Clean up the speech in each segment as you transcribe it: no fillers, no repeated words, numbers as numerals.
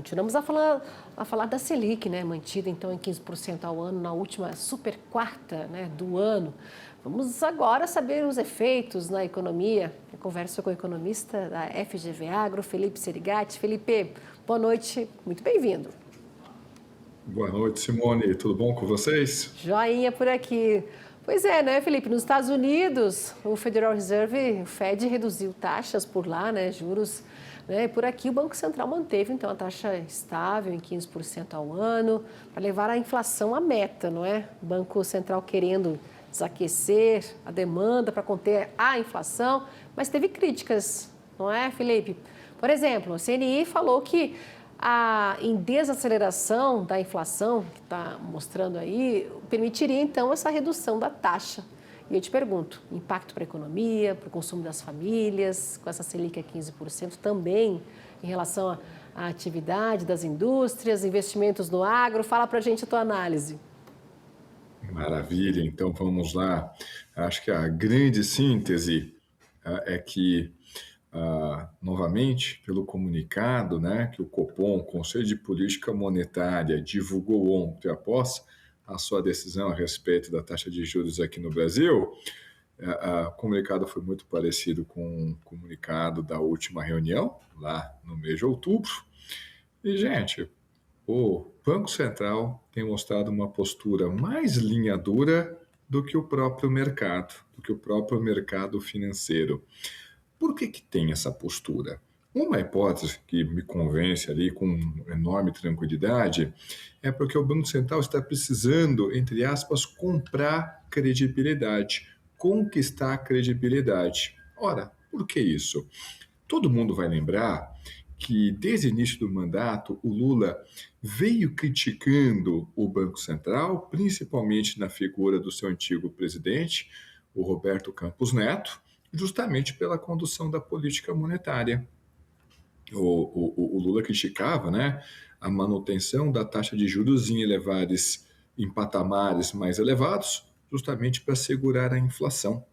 continuamos a falar da Selic, né, mantida então em 15% ao ano na última super quarta, né, do ano. Vamos agora saber os efeitos na economia. Eu converso com o economista da FGV Agro, Felipe Serigatti. Felipe, boa noite, muito bem-vindo. Boa noite, Simone. Tudo bom com vocês? Joinha por aqui. Pois é, né, Felipe? Nos Estados Unidos, o Federal Reserve, o Fed, reduziu taxas por lá, né, juros. Né, e por aqui, o Banco Central manteve, então, a taxa estável em 15% ao ano, para levar a inflação à meta, não é? O Banco Central querendo desaquecer a demanda para conter a inflação, mas teve críticas, não é, Felipe? Por exemplo, a CNI falou que em desaceleração da inflação, que está mostrando aí, permitiria então essa redução da taxa. E eu te pergunto, impacto para a economia, para o consumo das famílias, com essa Selic a 15% também em relação à atividade das indústrias, investimentos no agro. Fala para a gente a tua análise. Maravilha, então vamos lá. Acho que a grande síntese é que, novamente, pelo comunicado, né, que o Copom, Conselho de Política Monetária, divulgou ontem após a sua decisão a respeito da taxa de juros aqui no Brasil, o comunicado foi muito parecido com o comunicado da última reunião, lá no mês de outubro. E, gente, o Banco Central tem mostrado uma postura mais linha dura do que o próprio mercado, do que o próprio mercado financeiro. Por que tem essa postura? Uma hipótese que me convence ali com enorme tranquilidade é porque o Banco Central está precisando, entre aspas, comprar credibilidade, conquistar credibilidade. Ora, por que isso? Todo mundo vai lembrar que desde o início do mandato o Lula veio criticando o Banco Central, principalmente na figura do seu antigo presidente, o Roberto Campos Neto, justamente pela condução da política monetária. O Lula criticava, né, a manutenção da taxa de juros em patamares mais elevados, justamente para segurar a inflação.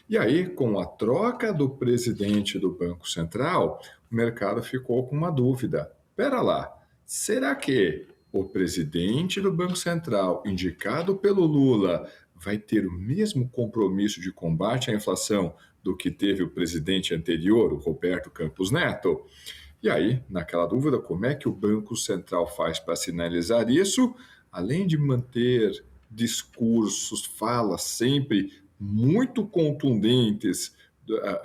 E aí, com a troca do presidente do Banco Central, o mercado ficou com uma dúvida. Espera lá, será que o presidente do Banco Central, indicado pelo Lula, vai ter o mesmo compromisso de combate à inflação do que teve o presidente anterior, o Roberto Campos Neto? E aí, naquela dúvida, como é que o Banco Central faz para sinalizar isso? Além de manter discursos, falas sempre muito contundentes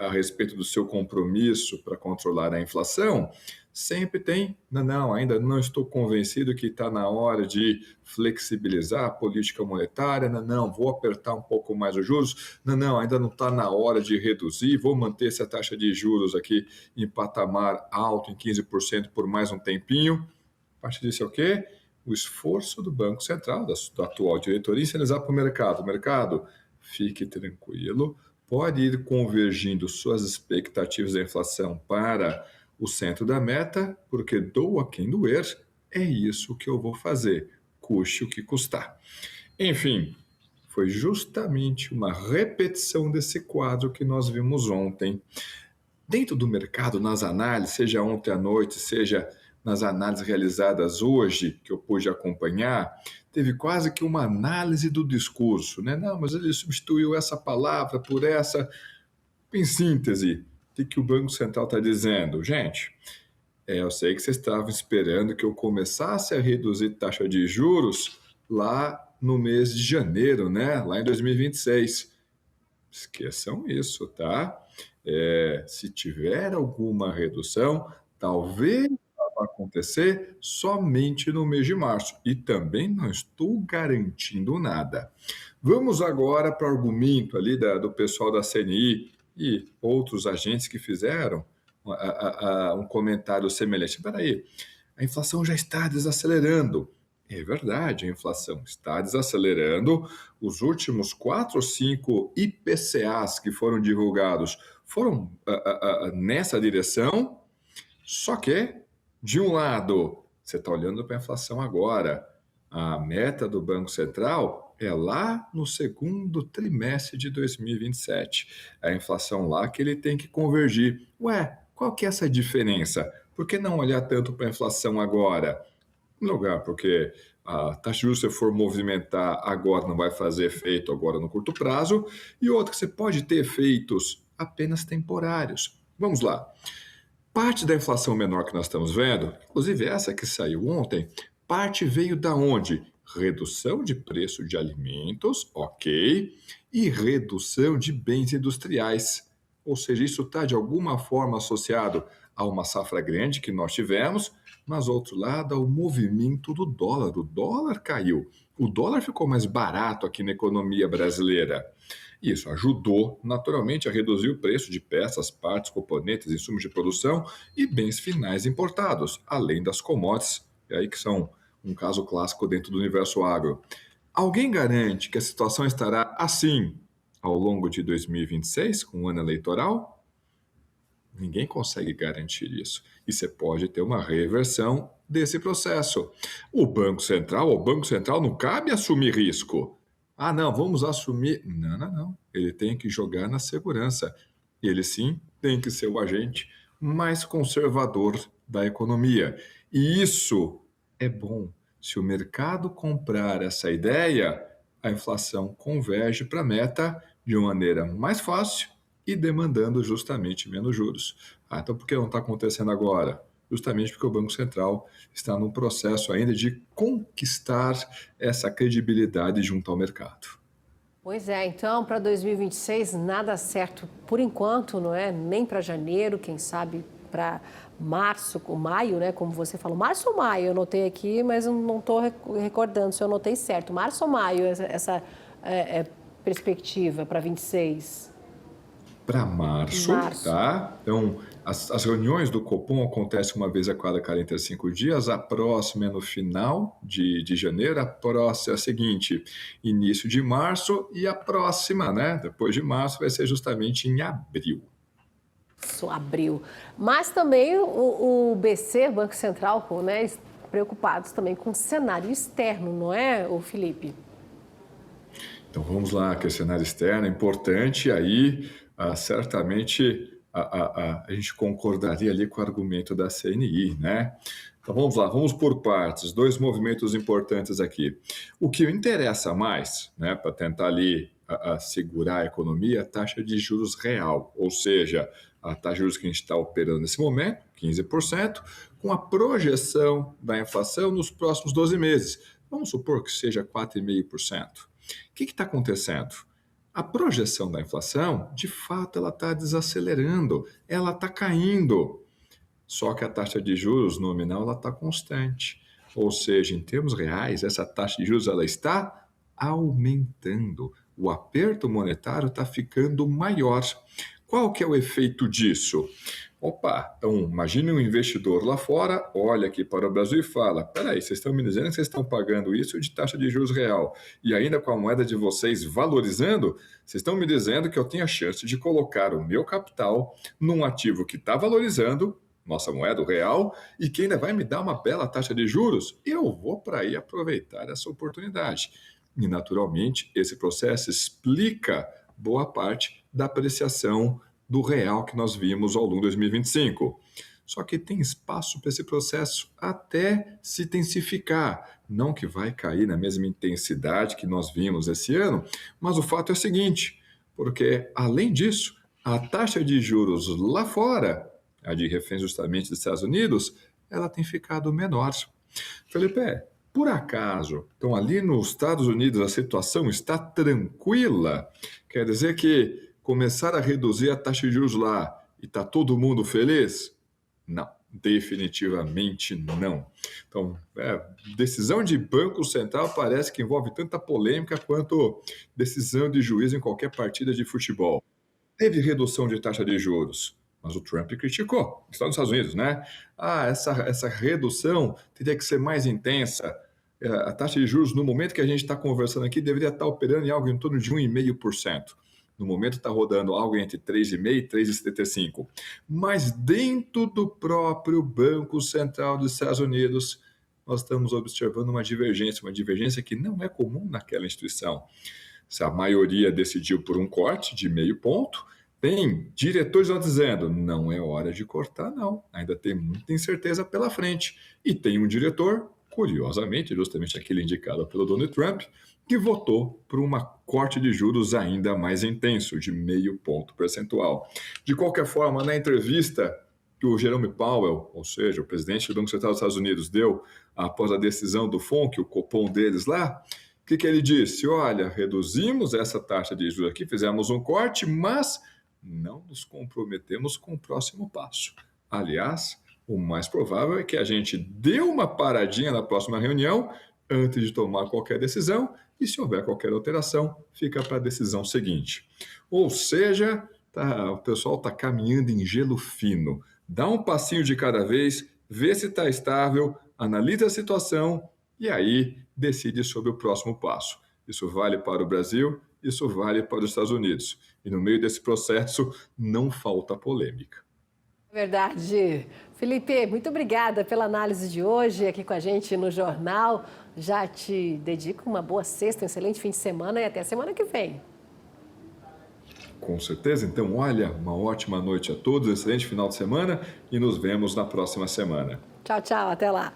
a respeito do seu compromisso para controlar a inflação, sempre tem, não, ainda não estou convencido que está na hora de flexibilizar a política monetária, não, vou apertar um pouco mais os juros, não, ainda não está na hora de reduzir, vou manter essa taxa de juros aqui em patamar alto, em 15% por mais um tempinho. A partir disso é o quê? O esforço do Banco Central, da atual diretoria, sinalizar para o mercado, fique tranquilo, pode ir convergindo suas expectativas da inflação para o centro da meta, porque doa quem doer, é isso que eu vou fazer, custe o que custar. Enfim, foi justamente uma repetição desse quadro que nós vimos ontem. Dentro do mercado, nas análises, seja ontem à noite, seja nas análises realizadas hoje, que eu pude acompanhar, teve quase que uma análise do discurso, né? Não, mas ele substituiu essa palavra por essa. Em síntese, o que o Banco Central está dizendo? Gente, eu sei que vocês estavam esperando que eu começasse a reduzir taxa de juros lá no mês de janeiro, né? Lá em 2026. Esqueçam isso, tá? Se tiver alguma redução, talvez vai acontecer somente no mês de março. E também não estou garantindo nada. Vamos agora para o argumento ali do pessoal da CNI e outros agentes que fizeram um comentário semelhante. Espera aí, a inflação já está desacelerando. É verdade, a inflação está desacelerando. Os últimos 4 ou 5 IPCAs que foram divulgados foram nessa direção, só que, de um lado, você está olhando para a inflação agora. A meta do Banco Central é lá no segundo trimestre de 2027. A inflação lá que ele tem que convergir. Ué, qual que é essa diferença? Por que não olhar tanto para a inflação agora? Um lugar, porque a taxa de juros, se for movimentar agora, não vai fazer efeito agora no curto prazo, e outra, que você pode ter efeitos apenas temporários. Vamos lá. Parte da inflação menor que nós estamos vendo, inclusive essa que saiu ontem, parte veio da onde? Redução de preço de alimentos, ok, e redução de bens industriais. Ou seja, isso está de alguma forma associado a uma safra grande que nós tivemos, mas, ao outro lado, ao movimento do dólar. O dólar caiu, o dólar ficou mais barato aqui na economia brasileira. Isso ajudou, naturalmente, a reduzir o preço de peças, partes, componentes, insumos de produção e bens finais importados, além das commodities, e aí que são um caso clássico dentro do universo agro. Alguém garante que a situação estará assim ao longo de 2026, com o ano eleitoral? Ninguém consegue garantir isso. E você pode ter uma reversão desse processo. O Banco Central não cabe assumir risco. Ah, não, vamos assumir. Não, não, não. Ele tem que jogar na segurança. Ele sim tem que ser o agente mais conservador da economia. E isso é bom. Se o mercado comprar essa ideia, a inflação converge para a meta de uma maneira mais fácil e demandando justamente menos juros. Ah, então por que não está acontecendo agora? Justamente porque o Banco Central está num processo ainda de conquistar essa credibilidade junto ao mercado. Pois é, então para 2026 nada certo por enquanto, não é? Nem para janeiro, quem sabe para março, ou maio, né? Como você falou, março ou maio, eu anotei aqui, mas eu não estou recordando se eu anotei certo. Março ou maio, essa perspectiva para 26? Para março, Março. tá? Então, as reuniões do Copom acontecem uma vez a cada 45 dias, a próxima é no final de janeiro, a próxima é a seguinte, início de março, e a próxima, né, depois de março, vai ser justamente em abril. Isso, abril. Mas também o BC, Banco Central, né, preocupados também com o cenário externo, não é, o Felipe? Então vamos lá, que o cenário externo é importante, aí certamente a gente concordaria ali com o argumento da CNI, né? Então vamos lá, vamos por partes, dois movimentos importantes aqui. O que interessa mais, né, para tentar ali segurar a economia, é a taxa de juros real, ou seja, a taxa de juros que a gente está operando nesse momento, 15%, com a projeção da inflação nos próximos 12 meses. Vamos supor que seja 4,5%. O que está acontecendo? A projeção da inflação, de fato, ela está desacelerando, ela está caindo. Só que a taxa de juros nominal ela está constante. Ou seja, em termos reais, essa taxa de juros ela está aumentando. O aperto monetário está ficando maior. Qual que é o efeito disso? Opa, então imagine um investidor lá fora, olha aqui para o Brasil e fala, peraí, vocês estão me dizendo que vocês estão pagando isso de taxa de juros real e ainda com a moeda de vocês valorizando, vocês estão me dizendo que eu tenho a chance de colocar o meu capital num ativo que está valorizando, nossa moeda, o real, e que ainda vai me dar uma bela taxa de juros? Eu vou para aí aproveitar essa oportunidade. E, naturalmente, esse processo explica boa parte da apreciação do real que nós vimos ao longo de 2025. Só que tem espaço para esse processo até se intensificar. Não que vai cair na mesma intensidade que nós vimos esse ano, mas o fato é o seguinte, porque, além disso, a taxa de juros lá fora, a de reféns justamente dos Estados Unidos, ela tem ficado menor. Felipe, por acaso, então ali nos Estados Unidos a situação está tranquila? Quer dizer que começar a reduzir a taxa de juros lá e está todo mundo feliz? Não, definitivamente não. Então, decisão de Banco Central parece que envolve tanta polêmica quanto decisão de juiz em qualquer partida de futebol. Teve redução de taxa de juros, mas o Trump criticou. Está nos Estados Unidos, né? Ah, essa redução teria que ser mais intensa. A taxa de juros, no momento que a gente está conversando aqui, deveria estar operando em algo em torno de 1,5%. No momento está rodando algo entre 3,5% e 3,75%. Mas dentro do próprio Banco Central dos Estados Unidos, nós estamos observando uma divergência que não é comum naquela instituição. Se a maioria decidiu por um corte de 0,5 ponto, Tem diretores lá dizendo, não é hora de cortar, não. Ainda tem muita incerteza pela frente. E tem um diretor, curiosamente, justamente aquele indicado pelo Donald Trump, que votou por um corte de juros ainda mais intenso, de 0,5 ponto percentual. De qualquer forma, na entrevista que o Jerome Powell, ou seja, o presidente do Banco Central dos Estados Unidos, deu após a decisão do FONC, o Copom deles lá, o que ele disse? Olha, reduzimos essa taxa de juros aqui, fizemos um corte, mas não nos comprometemos com o próximo passo. Aliás, o mais provável é que a gente dê uma paradinha na próxima reunião antes de tomar qualquer decisão e, se houver qualquer alteração, fica para a decisão seguinte. Ou seja, o pessoal está caminhando em gelo fino. Dá um passinho de cada vez, vê se está estável, analisa a situação e aí decide sobre o próximo passo. Isso vale para o Brasil, isso vale para os Estados Unidos. E no meio desse processo não falta polêmica. Verdade. Felipe, muito obrigada pela análise de hoje aqui com a gente no Jornal. Já te dedico uma boa sexta, um excelente fim de semana e até a semana que vem. Com certeza. Então, olha, uma ótima noite a todos, excelente final de semana e nos vemos na próxima semana. Tchau, tchau. Até lá.